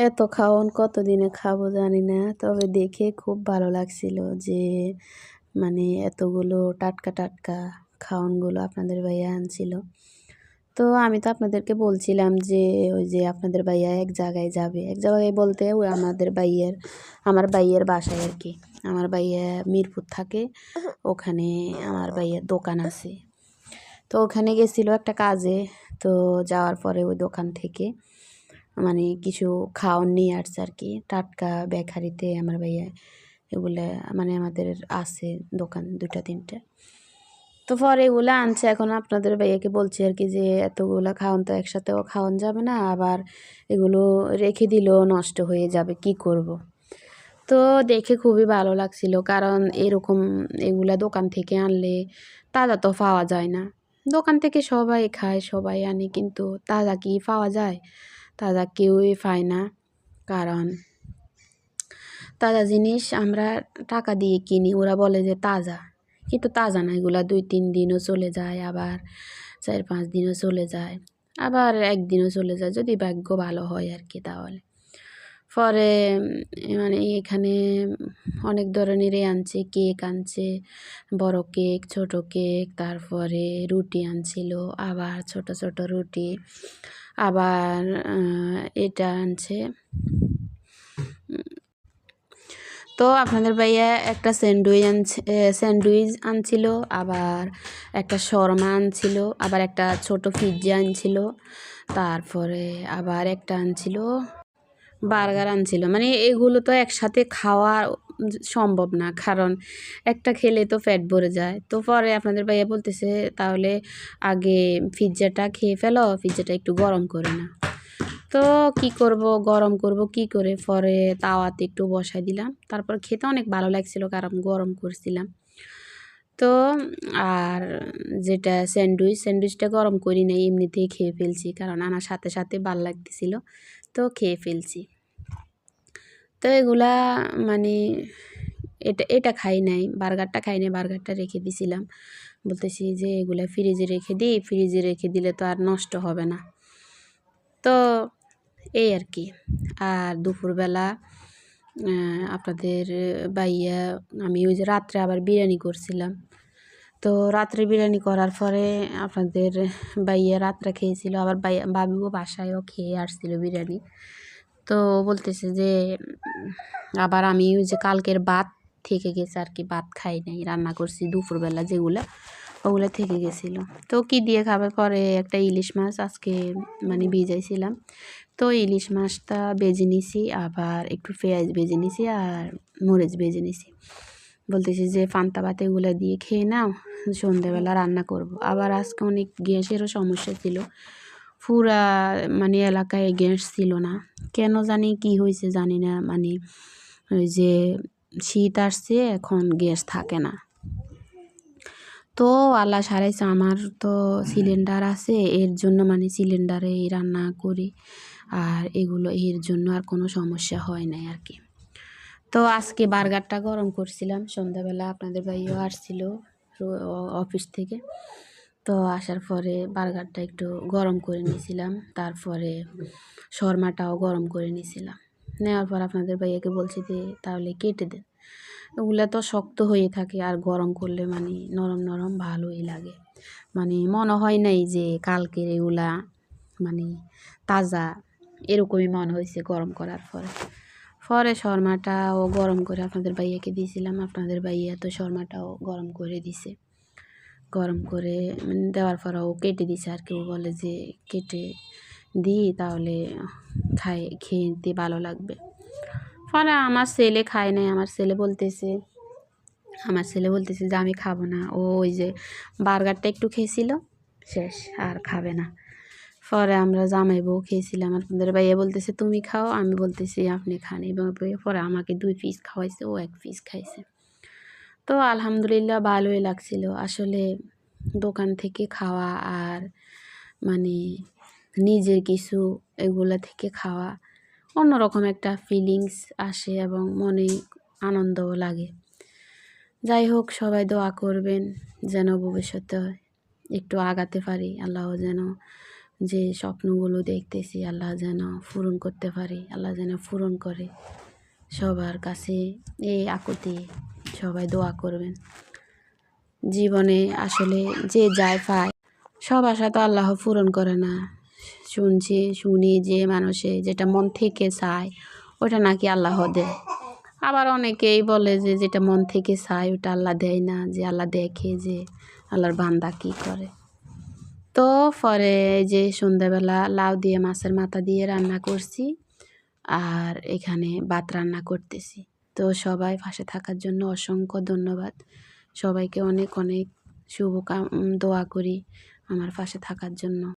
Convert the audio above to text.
এত খাওন কতদিনে খাবো জানি না, তবে দেখে খুব ভালো লাগছিল যে এতগুলো টাটকা টাটকা খাওনগুলো আপনাদের ভাইয়া আনছিল। তো আমি তো আপনাদেরকে বলছিলাম যে ওই যে আপনাদের ভাইয়া এক জায়গায় যাবে, এক জায়গায় বলতে ওই আমার ভাইয়ের বাসায় আর কি। আমার ভাইয়া মিরপুর থাকে, ওখানে আমার ভাইয়ের দোকান আছে। তো ওখানে গেছিলো একটা কাজে। তো যাওয়ার পরে ওই দোকান থেকে কিছু খাওয়ার নিয়ে আসছে আর কি, টাটকা বেকারিতে আমার ভাইয়া এগুলো আমাদের আছে দোকান 2-3টা। তো পরে এগুলো আনছে। এখন আপনাদের ভাইয়াকে বলছি আর কি যে এতগুলো খাওয়ান তো একসাথেও খাওয়ান যাবে না, আবার এগুলো রেখে দিলেও নষ্ট হয়ে যাবে, কি করব। তো দেখে খুবই ভালো লাগছিল, কারণ এরকম এগুলা দোকান থেকে আনলে তাজা তো পাওয়া যায় না। দোকান থেকে সবাই খায়, সবাই আনে, কিন্তু তাজা কি পাওয়া যায়? তাজা কেউই পায় না। কারণ তাজা জিনিস আমরা টাকা দিয়ে কিনি, ওরা বলে যে তাজা, কিন্তু তাজা না। এগুলা 2-3 দিনও চলে যায়, আবার 4-5 দিনও চলে যায়, আবার একদিনও চলে যায়, যদি ভাগ্য ভালো হয় আর কি। তাহলে পরে এখানে অনেক ধরনেরই আনছে, কেক আনছে, বড় কেক, ছোট কেক, তারপরে রুটি আনছিল, আবার ছোট ছোট রুটি, আবার এটা আনছে। তো আপনাদের ভাইয়া একটা স্যান্ডউইচ আনছিল, আবার একটা শর্মা আনছিল, আবার একটা ছোট পিৎজা আনছিল, তারপরে আবার একটা আনছিল বার্গার আনছিল। এগুলো তো একসাথে খাওয়া সম্ভব না, কারণ একটা খেলে তো পেট ভরে যায়। তো পরে আপনাদের ভাইয়া বলতেছে তাহলে আগে পিৎজাটা খেয়ে ফেলো, পিৎজাটা একটু গরম করে না। তো কি করব, গরম করব কি করে? পরে তাওয়াতে একটু বসাই দিলাম, তারপর খেতে অনেক ভালো লাগছিল, কারণ গরম করছিলাম। তো আর যেটা স্যান্ডউইচটা গরম করি নাই, এমনিতেই খেয়ে ফেলছি, কারণ আনার সাথে সাথে ভাল লাগতেছিল, তো খেয়ে ফেলছি। তো এগুলা এটা এটা খাই নাই, বার্গারটা খাই নাই, বার্গারটা রেখে দিছিলাম। বলতেছি যে এগুলা ফ্রিজে রেখে দিই, ফ্রিজে রেখে দিলে তো আর নষ্ট হবে না। তো এই আর কি। আর দুপুরবেলা আপনাদের ভাইয়া, আমি ওই যে রাত্রে আবার বিরিয়ানি করছিলাম। তো রাত্রে বিরিয়ানি করার পরে আপনাদের ভাইয়া রাত্রে খেয়েছিল, আবার ভাবিও বাসায়ও খেয়ে আসছিল বিরিয়ানি। তো বলতেছে যে আবার আমি ওই যে কালকের ভাত থেকে গেছে আর কি, ভাত খাই নাই, রান্না করছি দুপুরবেলা যেগুলো, ওগুলো থেকে গেছিলো। তো কি দিয়ে খাবে? পরে একটা ইলিশ মাছ আজকে ভিজাইছিলাম, তো ইলিশ মাছটা ভেজে নিছি, আবার একটু পেঁয়াজ ভেজে নিছি, আর মরিচ ভেজে নিছি। বলতেছি যে পান্তা ভাত এগুলো দিয়ে খেয়ে নাও, সন্ধ্যেবেলা রান্না করব। আবার আজকে অনেক গ্যাসেরও সমস্যা ছিল, পুরা এলাকায় গ্যাস ছিল না, কেন জানি কি হয়েছে জানি না। ওই যে শীত আসছে, এখন গ্যাস থাকে না। তো আল্লাহ সারাইছে, আমার তো সিলিন্ডার আছে, এর জন্য সিলিন্ডারে রান্না করি, আর এগুলো এর জন্য আর কোনো সমস্যা হয় নাই আর কি। তো আজকে বার্গারটা গরম করছিলাম সন্ধ্যাবেলা, আপনাদের ভাইও আসছিল অফিস থেকে। তো আসার পরে বার্গারটা একটু গরম করে নিয়েছিলাম, তারপরে শর্মাটাও গরম করে নিয়েছিলাম। নেওয়ার পর আপনাদের ভাইয়াকে বলছি যে তাহলে কেটে দেন, ওগুলা তো শক্ত হয়ে থাকে, আর গরম করলে নরম নরম ভালোই লাগে। মনে হয় নাই যে কালকের এগুলা তাজা, এরকমই মনে হয়েছে গরম করার পরে শর্মাটাও গরম করে আপনাদের ভাইয়াকে দিয়েছিলাম। আপনাদের ভাইয়া তো শর্মাটাও গরম করে দিছে, গরম করে দেওয়ার পরও কেটে দিছে আর কেউ বলে যে কেটে দিই, তাহলে খেতে ভালো লাগবে। পরে আমার ছেলে খায় নাই, আমার ছেলে বলতেছে যে আমি খাবো না, ও ওই যে বার্গারটা একটু খেয়েছিল, শেষ, আর খাবে না। পরে আমরা জামাই বউ খেয়েছিলাম, আপনাদের ভাইয়া বলতেছে তুমি খাও, আমি বলতেছি আপনি খান, এবং পরে আমাকে 2 পিস খাওয়াইছে, ও 1 পিস খাইছে। তো আলহামদুলিল্লাহ ভালোই লাগছিল। আসলে দোকান থেকে খাওয়া আর নিজের কিছু এগুলা থেকে খাওয়া অন্যরকম একটা ফিলিংস আসে, এবং মনে আনন্দও লাগে। যাই হোক, সবাই দোয়া করবেন যেন ভবিষ্যতে একটু আগাতে পারি, আল্লাহ যেন যে স্বপ্নগুলো দেখতেছি আল্লাহ যেন পূরণ করতে পারি, আল্লাহ যেন পূরণ করে। সবার কাছে এই আকুতি, সবাই দোয়া করবেন। জীবনে আসলে যে যায় পায়, সব আশা তো আল্লাহ পূরণ করে না। শুনি যে মানুষে যেটা মন থেকে চায় ওটা নাকি আল্লাহ দেয়। আবার অনেকেই বলে যে যেটা মন থেকে চায় ওটা আল্লাহ দেয় না, যে আল্লাহ দেখে যে আল্লাহর বান্দা কী করে। তো পরে যে সন্ধ্যাবেলা লাউ দিয়ে মাছের মাথা দিয়ে রান্না করছি, আর এখানে ভাত রান্না করতেছি। তো সবাই পাশে থাকার জন্য অসংখ্য ধন্যবাদ। সবাইকে অনেক অনেক দোয়া করি আমার পাশে থাকার জন্য।